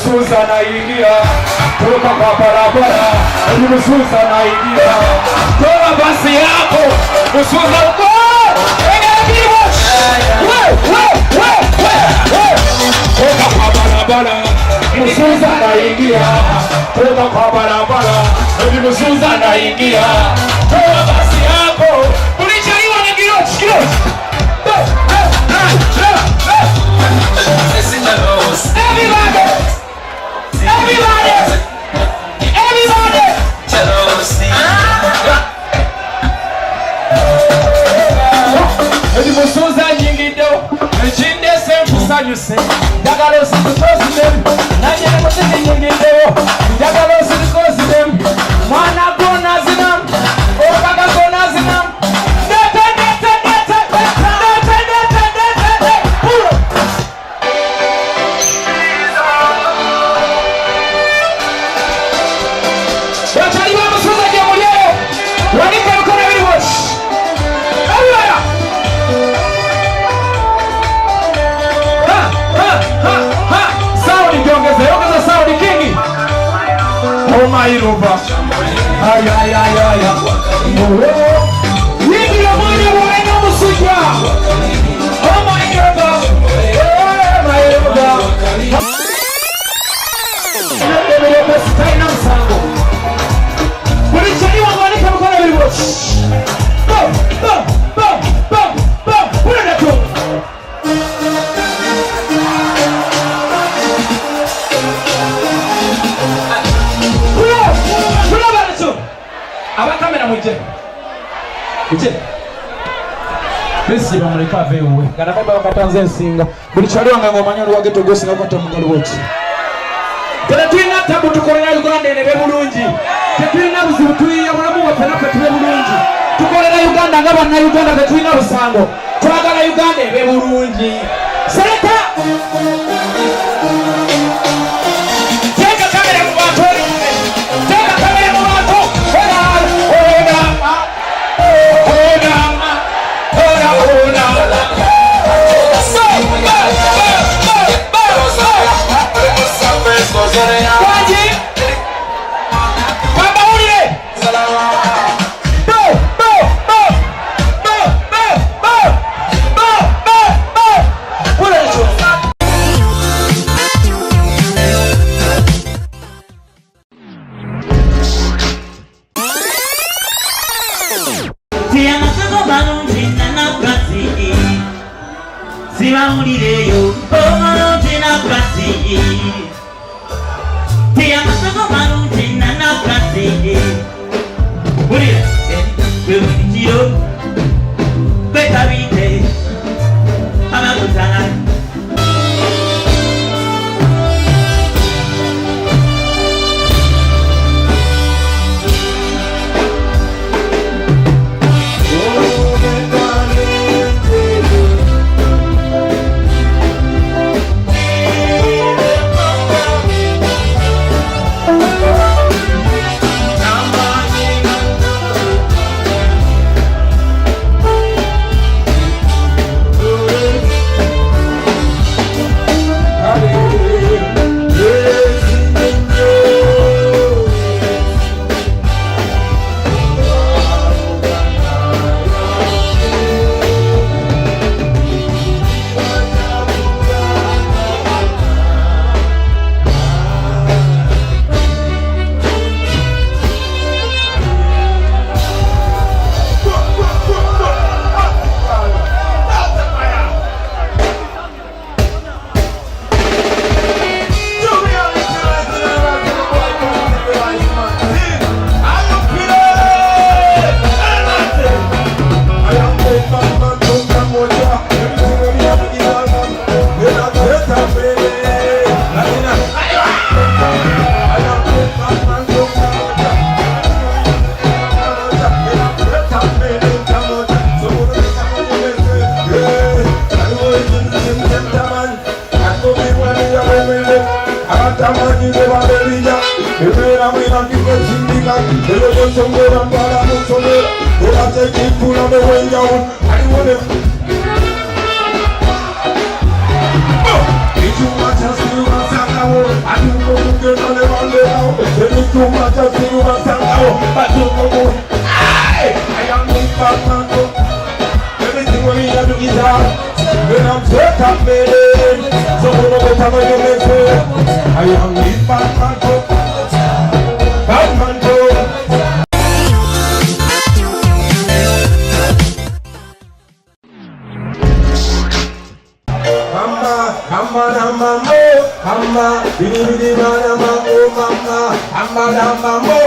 Musuza naingia toka kwa barabara, Musuza naingia toka basi yako, Musuza uko toka kwa barabara, Musuza naingia toka kwa barabara, Musuza naingia toka basi yako. Ulichaliwa na kirochi. Everybody! Edi Musuza nyingido, echinde sempusa nyuse, dagalo sikosi dem, nanyene motene nyingido, dagalo sikosi dem, mwana gona zinam, okaga gona zinam, Iruba. Ay. Nigi la mwana mwana musuja. Oh my God. My Iruba. Ndio basi tena msango. Kulichaliwa mwani kama kuna vile. Bam. Kuna natu. Abakamera muje. Bisi bamuleka avewe. Kana baba bakatanze nsinga. Bulichaliwa nga ngoma nyoro wage togosi nga kwata mugalo wochi. Tetwina tabu tukolera Uganda ne bebulungi. Tetwina buzibu tuyiya mulamu wa pena pe bebulungi. Tukolera Uganda nga bana Uganda tetwina busango. Twagala Uganda bebulungi. Seleka. Teka kamera mu bantu. Teka kamera mu bantu. I too much of you must know. But you know, I am Big Batman. Everything what me do is hard. When I'm sick of me, so who know better than you may say. I am Big Batman. Batman. Mama, bidi bidi mana mambo mama, amma mambo.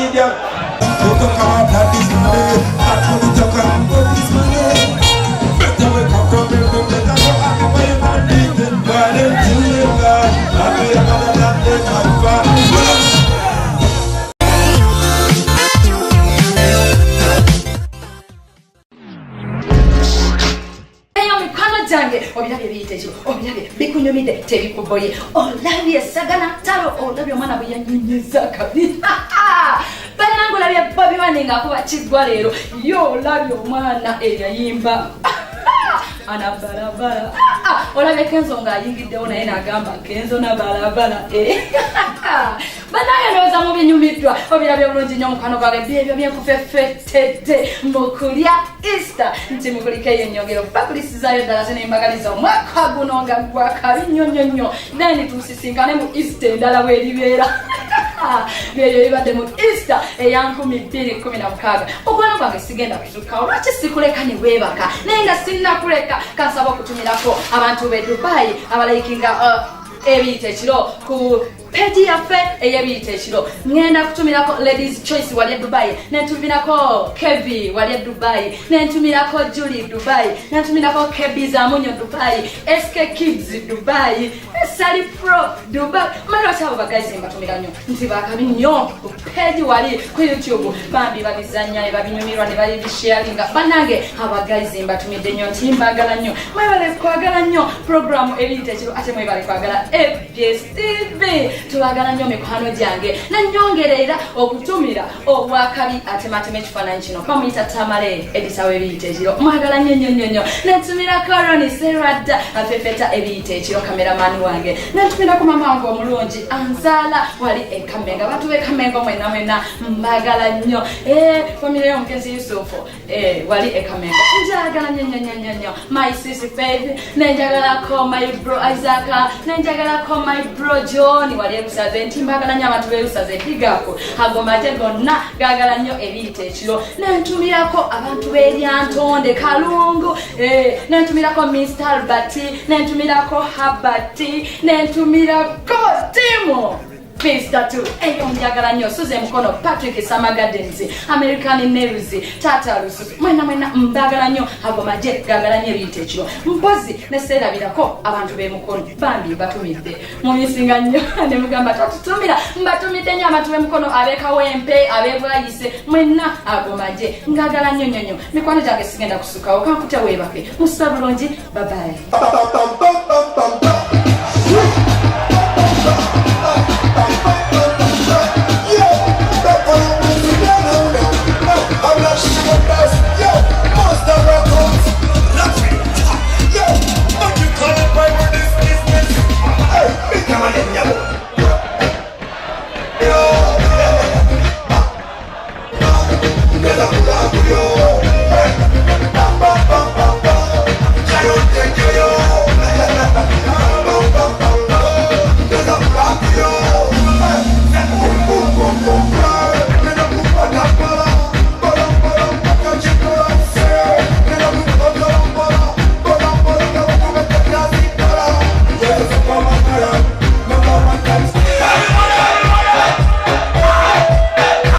idiot. Don't talk about that this money. That's what we talk about this money. Better wake up from your room, better go out where you can eat it. Why them children God? I know you're gonna let them have fun. Obirabye biyiteekyo obirabye bikunyumidde tebikuboye olabye sagana talo olabye omwana bwe yanyunyeza kabi banange olabye Bobi Wine ng'akuba kiggwa leero yo olabye omwana eyayimba ana barabara olabye Kenzo ng'ayingiddewo naye n'agamba Kenzo na barabara banaye ndowooza mubinyumiddwa obirabye bulungi nnyo mukwano gwange byebyo byenkufeffettedde mukulya Easter nti mukuliko eyo ennyongero bakulisizaayo ddala ate nembagaliza omwaka guno nga gwakabi nnyo then tusisinkane mu Easter endala bweribeera byebyo bibadde mu Easter eya 2016 okwano gwange sigenda kuzukawo lwaki sikuleka ne weebaka naye nga sinnakuleka kansaba okutumirako abantu be Dubai abalayikinga ebiyita ekiro ku page yaffe ey'ebiyita ekiro ngenda kutumirako Ladies Choice wali Dubai nentumirako Kevi wali Dubai nentumirako Julie Dubai nentumirako Kebi Zamunyo Dubai SK Kids Dubai Sally Pro Dubai mara chabo bagazi mbatumira nnyo nti bakabi nnyo ku page wali ku YouTube bambi babizanya ne babinyumirwa ne bali sharinga banange abagazi mbatumidde nnyo nti mbagala nnyo mwebale kwagala nnyo program ebiyita ekiro ate mwebale kwagala FBS TV tubagala nnyo mikwano gyange nanyongerera okutumira obwakabi atematema ekifaananyi kino bamuyita Tamale edisa w'ebiyita ekiro mwagala nnyo netumira Koroni Serada afefeta ebiyita ekiro kameramani wange netumirako mama wange omulungi Anzala wali eKamenga bantu b'eKamenga mwena mbagala nnyo famire y'omugenzi Yusufu wali eKamenga njagala nnyo my sis Faith nenjagalako my bro Isaac nenjagalako my bro John wali ebusaze ntimbagala nnyo abantu b'ebusaze digako agomate gonna gagala nnyo ebiyita ekiro nentumirako abantu b'eryantonde Kalungu nentumirako Mr. Albert nentumirako Habert nentumirako Timo Mr. 2 eyo njagala nnyo Suze Mukono Patrick Summer Gardens American Nails Tata Lusu mwena mbagala nnyo agomaje gagala nnyo ebiyita ekiro mpozi neserabirako abantu b'Emukono bambi batumidde mumisinga nnyo ne mugamba tatutumira mbatumidde nnyo abantu b'Emukono ab'Ekawempe ab'Ebwayise mwena agomaje ngagala nnyo mikwano gyange sigenda kusukawo kankute weebake musa bulungi bye bye